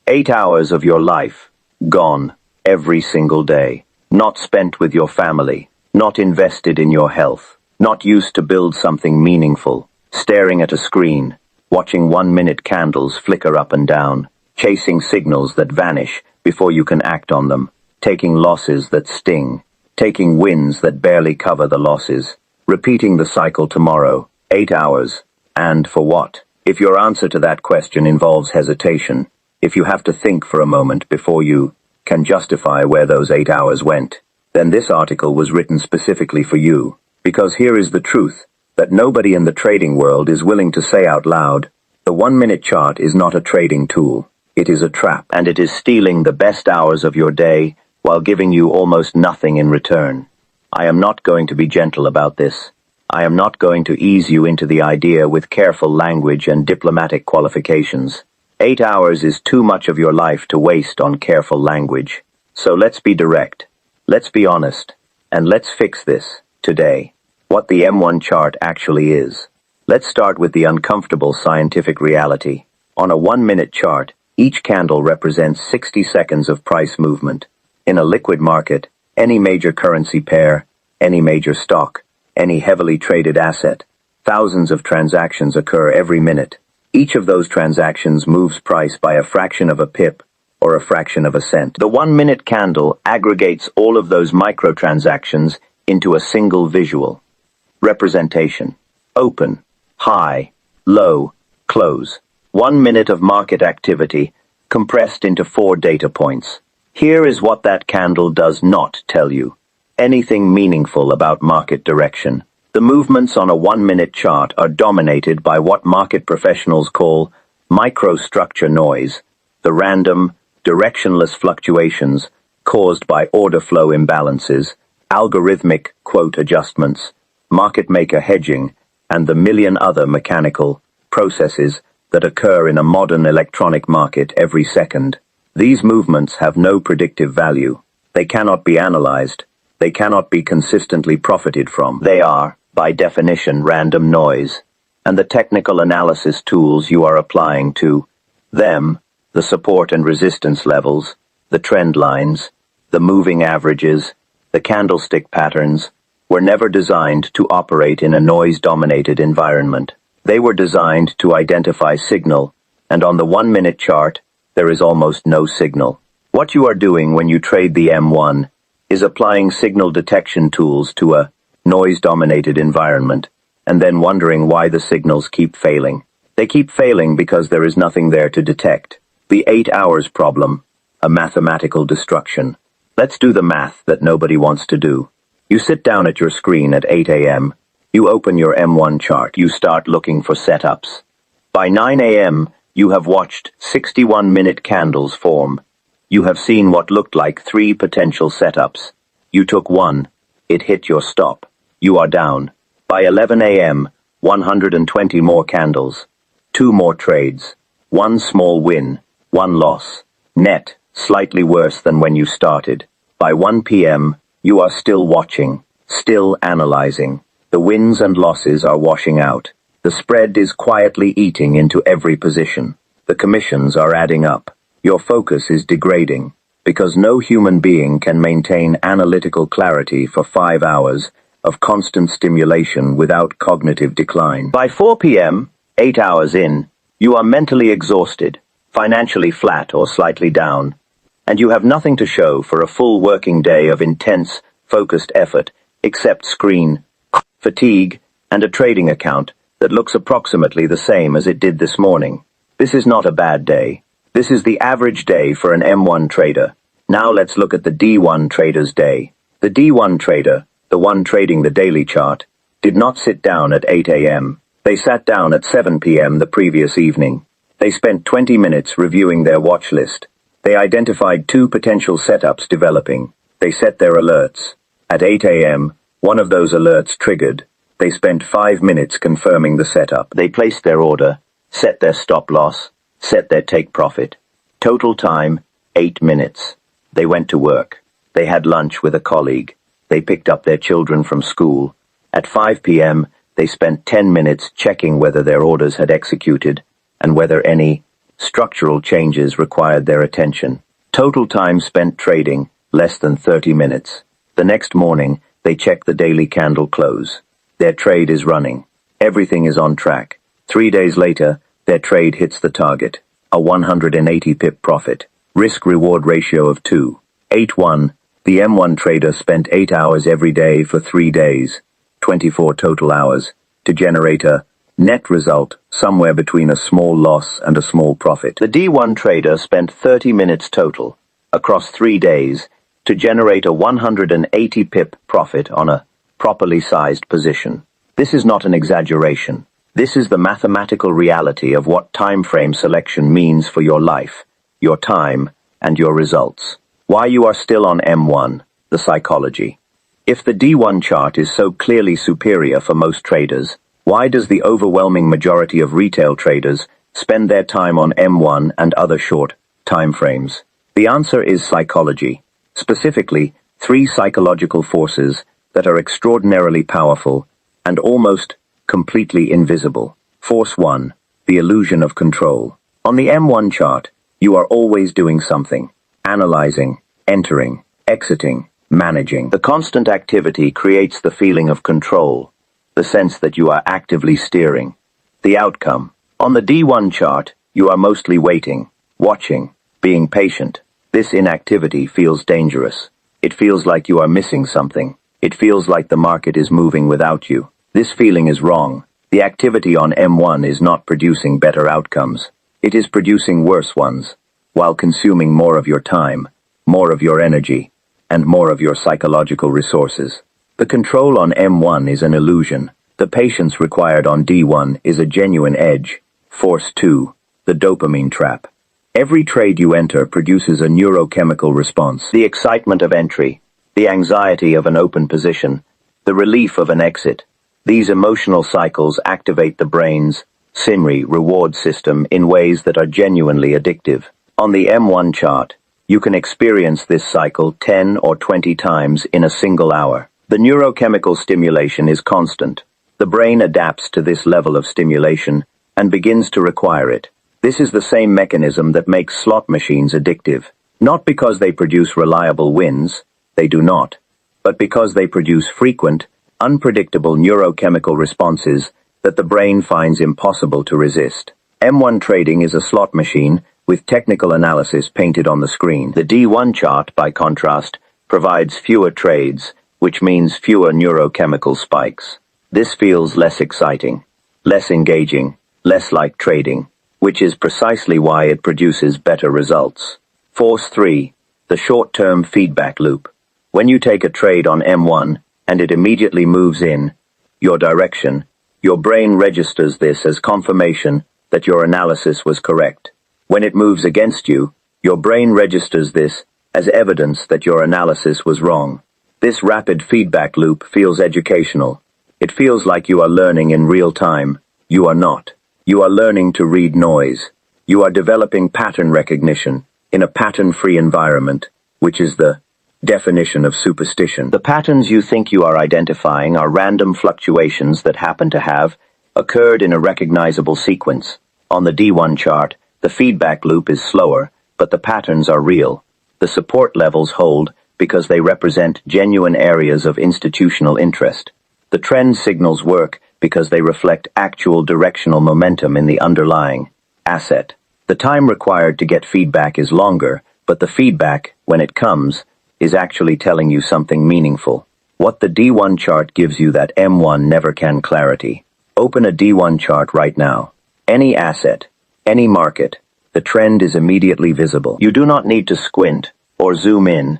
8 hours of your life, gone, every single day. Not spent with your family, not invested in your health, not used to build something meaningful, staring at a screen, watching 1-minute candles flicker up and down, chasing signals that vanish before you can act on them, taking losses that sting, taking wins that barely cover the losses, repeating the cycle tomorrow, 8 hours, and for what? If your answer to that question involves hesitation, if you have to think for a moment before you can justify where those 8 hours went, then this article was written specifically for you, because here is the truth, that nobody in the trading world is willing to say out loud, the 1-minute chart is not a trading tool, it is a trap, and it is stealing the best hours of your day while giving you almost nothing in return. I am not going to be gentle about this. I am not going to ease you into the idea with careful language and diplomatic qualifications. 8 hours is too much of your life to waste on careful language. So let's be direct, let's be honest, and let's fix this, today, what the M1 chart actually is. Let's start with the uncomfortable scientific reality. On a 1-minute chart, each candle represents 60 seconds of price movement. In a liquid market, any major currency pair, any major stock, any heavily traded asset, thousands of transactions occur every minute. Each of those transactions moves price by a fraction of a pip or a fraction of a cent. The 1-minute candle aggregates all of those microtransactions into a single visual representation. Open, high, low, close. 1 minute of market activity compressed into 4 data points. Here is what that candle does not tell you. Anything meaningful about market direction. The movements on a 1-minute chart are dominated by what market professionals call microstructure noise, the random, directionless fluctuations caused by order flow imbalances, algorithmic quote adjustments, market maker hedging, and the million other mechanical processes that occur in a modern electronic market every second. These movements have no predictive value. They cannot be analyzed. They cannot be consistently profited from. They are, by definition, random noise, and the technical analysis tools you are applying to them, the support and resistance levels, the trend lines, the moving averages, the candlestick patterns, were never designed to operate in a noise-dominated environment. They were designed to identify signal, and on the 1-minute chart, there is almost no signal. What you are doing when you trade the M1 is applying signal detection tools to a noise-dominated environment, and then wondering why the signals keep failing. They keep failing because there is nothing there to detect. The 8 hours problem, a mathematical destruction. Let's do the math that nobody wants to do. You sit down at your screen at 8 a.m., you open your M1 chart, you start looking for setups. By 9 a.m., you have watched 61-minute candles form. You have seen what looked like 3 potential setups. You took one. It hit your stop. You are down. By 11 a.m., 120 more candles. 2 more trades. 1 small win. 1 loss. Net, slightly worse than when you started. By 1 p.m., you are still watching, still analyzing. The wins and losses are washing out. The spread is quietly eating into every position. The commissions are adding up. Your focus is degrading, because no human being can maintain analytical clarity for 5 hours of constant stimulation without cognitive decline. By 4 p.m., 8 hours in, you are mentally exhausted, financially flat or slightly down, and you have nothing to show for a full working day of intense, focused effort, except screen fatigue and a trading account that looks approximately the same as it did this morning. This is not a bad day. This is the average day for an M1 trader. Now let's look at the D1 trader's day. The D1 trader, the one trading the daily chart, did not sit down at 8 a.m. They sat down at 7 p.m. the previous evening. They spent 20 minutes reviewing their watch list. They identified 2 potential setups developing. They set their alerts. At 8 a.m., one of those alerts triggered. They spent 5 minutes confirming the setup. They placed their order, set their stop loss, set their take profit. Total time, 8 minutes. They went to work. They had lunch with a colleague. They picked up their children from school. At 5 p.m., they spent 10 minutes checking whether their orders had executed and whether any Structural changes required their attention. Total time spent trading, less than 30 minutes. The next morning, they check the daily candle close. Their trade is running. Everything is on track. 3 days later, their trade hits the target. A 180 pip profit. Risk-reward ratio of 2. 8-1. The M1 trader spent 8 hours every day for 3 days, 24 total hours, to generate a net result somewhere between a small loss and a small profit. The D1 trader spent 30 minutes total, across 3 days, to generate a 180 pip profit on a properly sized position. This is not an exaggeration. This is the mathematical reality of what time frame selection means for your life, your time, and your results. Why you are still on M1, the psychology. If the D1 chart is so clearly superior for most traders, why does the overwhelming majority of retail traders spend their time on M1 and other short time frames? The answer is psychology, specifically 3 psychological forces that are extraordinarily powerful and almost completely invisible. Force 1, the illusion of control. On the M1 chart, you are always doing something. Analyzing, entering, exiting, managing. The constant activity creates the feeling of control, the sense that you are actively steering. The outcome. On the D1 chart, you are mostly waiting, watching, being patient. This inactivity feels dangerous. It feels like you are missing something. It feels like the market is moving without you. This feeling is wrong. The activity on M1 is not producing better outcomes. It is producing worse ones, while consuming more of your time, more of your energy, and more of your psychological resources. The control on M1 is an illusion. The patience required on D1 is a genuine edge. Force 2, the dopamine trap. Every trade you enter produces a neurochemical response. The excitement of entry, the anxiety of an open position, the relief of an exit. These emotional cycles activate the brain's SIMRI reward system in ways that are genuinely addictive. On the M1 chart, you can experience this cycle 10 or 20 times in a single hour. The neurochemical stimulation is constant. The brain adapts to this level of stimulation and begins to require it. This is the same mechanism that makes slot machines addictive. Not because they produce reliable wins, they do not, but because they produce frequent, unpredictable neurochemical responses that the brain finds impossible to resist. M1 trading is a slot machine with technical analysis painted on the screen. The D1 chart, by contrast, provides fewer trades, which means fewer neurochemical spikes. This feels less exciting, less engaging, less like trading, which is precisely why it produces better results. Force 3, the short-term feedback loop. When you take a trade on M1 and it immediately moves in your direction, your brain registers this as confirmation that your analysis was correct. When it moves against you, your brain registers this as evidence that your analysis was wrong. This rapid feedback loop feels educational. It feels like you are learning in real time. You are not. You are learning to read noise. You are developing pattern recognition in a pattern-free environment, which is the definition of superstition. The patterns you think you are identifying are random fluctuations that happen to have occurred in a recognizable sequence. On the D1 chart, the feedback loop is slower, but the patterns are real. The support levels hold because they represent genuine areas of institutional interest. The trend signals work because they reflect actual directional momentum in the underlying asset. The time required to get feedback is longer, but the feedback, when it comes, is actually telling you something meaningful. What the D1 chart gives you that M1 never can: clarity. Open a D1 chart right now. Any asset, any market, the trend is immediately visible. You do not need to squint, or zoom in,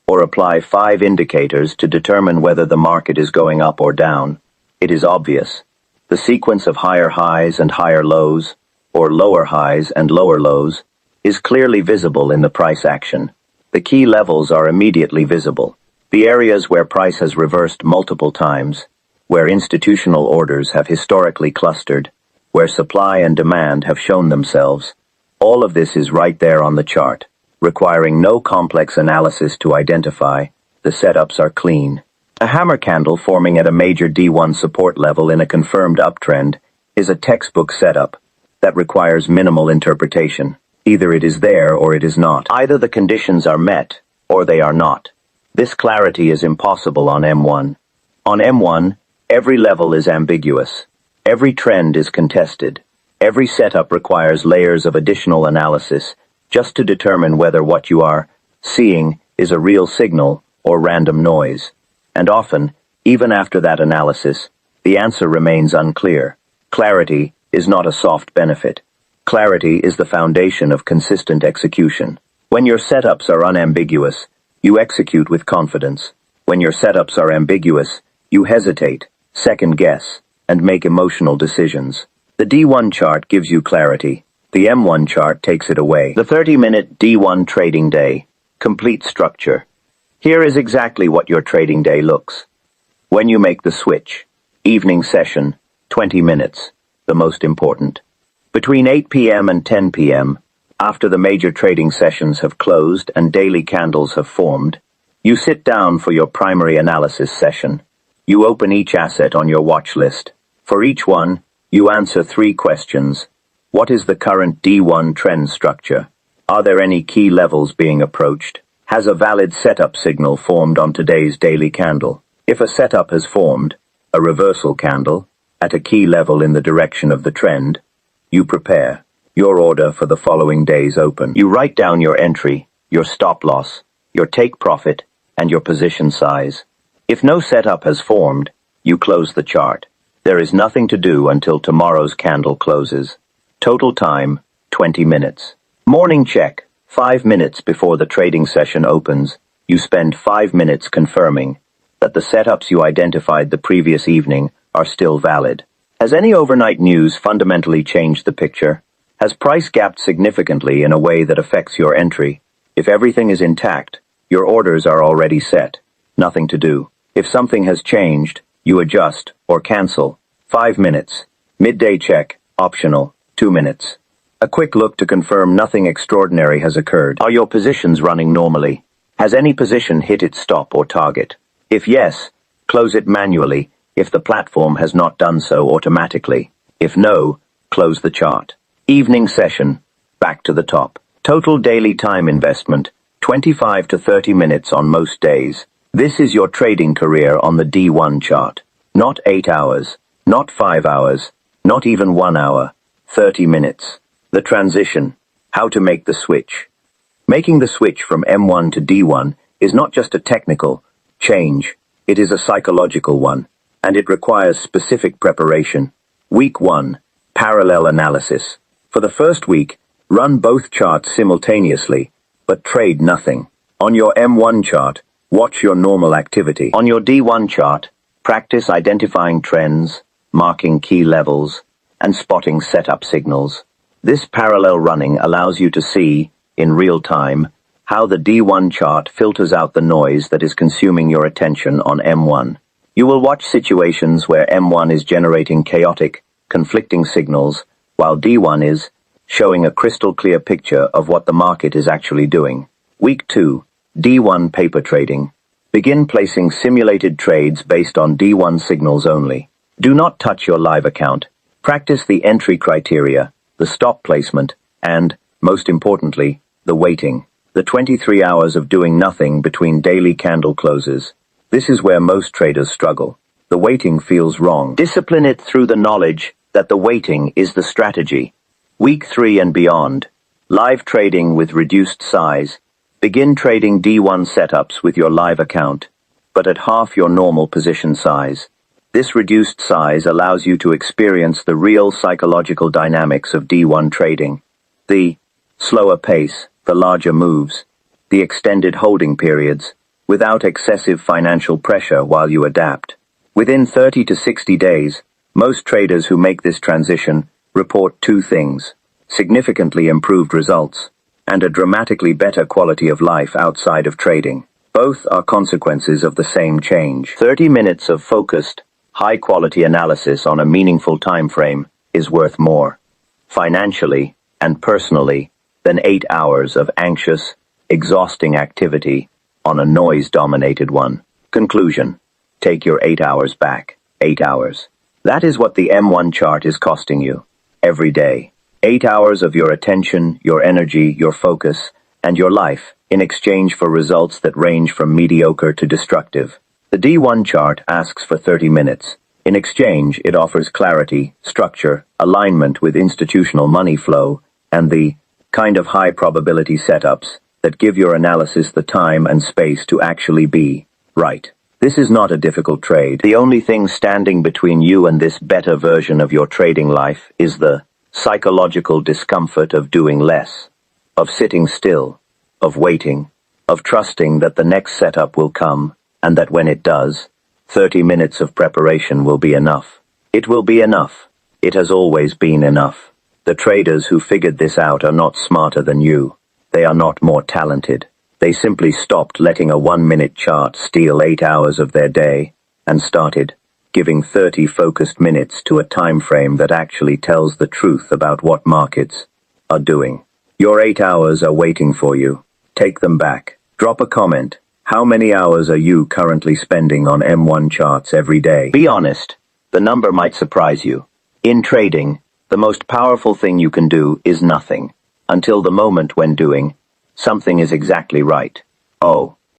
or apply 5 indicators to determine whether the market is going up or down. It is obvious. The sequence of higher highs and higher lows, or lower highs and lower lows, is clearly visible in the price action. The key levels are immediately visible. The areas where price has reversed multiple times, where institutional orders have historically clustered, where supply and demand have shown themselves, all of this is right there on the chart, requiring no complex analysis to identify. The setups are clean. A hammer candle forming at a major D1 support level in a confirmed uptrend is a textbook setup. that requires minimal interpretation. Either it is there or it is not. Either the conditions are met or they are not. This clarity is impossible on M1. On M1, every level is ambiguous. Every trend is contested. Every setup requires layers of additional analysis just to determine whether what you are seeing is a real signal or random noise. And often, even after that analysis, the answer remains unclear. Clarity is not a soft benefit. Clarity is the foundation of consistent execution. When your setups are unambiguous, you execute with confidence. When your setups are ambiguous, you hesitate, second guess, and make emotional decisions. The D1 chart gives you clarity. The M1 chart takes it away. The 30-minute D1 trading day. Complete structure. Here is exactly what your trading day looks. When you make the switch. Evening session, 20 minutes, the most important. Between 8 p.m. and 10 p.m., after the major trading sessions have closed and daily candles have formed, you sit down for your primary analysis session. You open each asset on your watch list. For each one, you answer 3 questions. What is the current D1 trend structure? Are there any key levels being approached? Has a valid setup signal formed on today's daily candle? If a setup has formed, a reversal candle, at a key level in the direction of the trend, you prepare your order for the following day's open. You write down your entry, your stop loss, your take profit, and your position size. If no setup has formed, you close the chart. There is nothing to do until tomorrow's candle closes. Total time, 20 minutes. Morning check. 5 minutes before the trading session opens, you spend 5 minutes confirming that the setups you identified the previous evening are still valid. Has any overnight news fundamentally changed the picture? Has price gapped significantly in a way that affects your entry? If everything is intact, your orders are already set. Nothing to do. If something has changed, you adjust or cancel. 5 minutes. Midday check, optional, 2 minutes. A quick look to confirm nothing extraordinary has occurred. Are your positions running normally? Has any position hit its stop or target? If yes, close it manually if the platform has not done so automatically. If no, close the chart. Evening session, back to the top. Total daily time investment, 25 to 30 minutes on most days. This is your trading career on the D1 chart. Not 8 hours, not 5 hours, not even 1 hour, 30 minutes. The transition, how to make the switch. Making the switch from M1 to D1 is not just a technical change, it is a psychological one, and it requires specific preparation. Week 1, parallel analysis. For the first week, run both charts simultaneously, but trade nothing. On your M1 chart, watch your normal activity. On your D1 chart, practice identifying trends, marking key levels, and spotting setup signals. This parallel running allows you to see, in real time, how the D1 chart filters out the noise that is consuming your attention on M1. You will watch situations where M1 is generating chaotic, conflicting signals, while D1 is showing a crystal clear picture of what the market is actually doing. Week 2, D1 paper trading. Begin placing simulated trades based on D1 signals only. Do not touch your live account. Practice the entry criteria, the stop placement, and, most importantly, the waiting. The 23 hours of doing nothing between daily candle closes. This is where most traders struggle. The waiting feels wrong. Discipline it through the knowledge that the waiting is the strategy. Week 3 and beyond. Live trading with reduced size. Begin trading D1 setups with your live account, but at half your normal position size. This reduced size allows you to experience the real psychological dynamics of D1 trading. The slower pace, the larger moves, the extended holding periods, without excessive financial pressure while you adapt. Within 30 to 60 days, most traders who make this transition report 2 things: significantly improved results and a dramatically better quality of life outside of trading. Both are consequences of the same change. 30 minutes of focused, high-quality analysis on a meaningful time frame is worth more, financially and personally, than 8 hours of anxious, exhausting activity on a noise-dominated one. Conclusion. Take your 8 hours back. 8 hours. That is what the M1 chart is costing you. Every day. 8 hours of your attention, your energy, your focus, and your life in exchange for results that range from mediocre to destructive. The D1 chart asks for 30 minutes. In exchange, it offers clarity, structure, alignment with institutional money flow, and the kind of high-probability setups that give your analysis the time and space to actually be right. This is not a difficult trade. The only thing standing between you and this better version of your trading life is the psychological discomfort of doing less, of sitting still, of waiting, of trusting that the next setup will come, and that when it does, 30 minutes of preparation will be enough. It will be enough. It has always been enough. The traders who figured this out are not smarter than you. They are not more talented. They simply stopped letting a 1-minute chart steal 8 hours of their day and started giving 30 focused minutes to a time frame that actually tells the truth about what markets are doing. Your 8 hours are waiting for you. Take them back. Drop a comment. How many hours are you currently spending on M1 charts every day? Be honest. The number might surprise you. In trading, the most powerful thing you can do is nothing, until the moment when doing something is exactly right. Oh,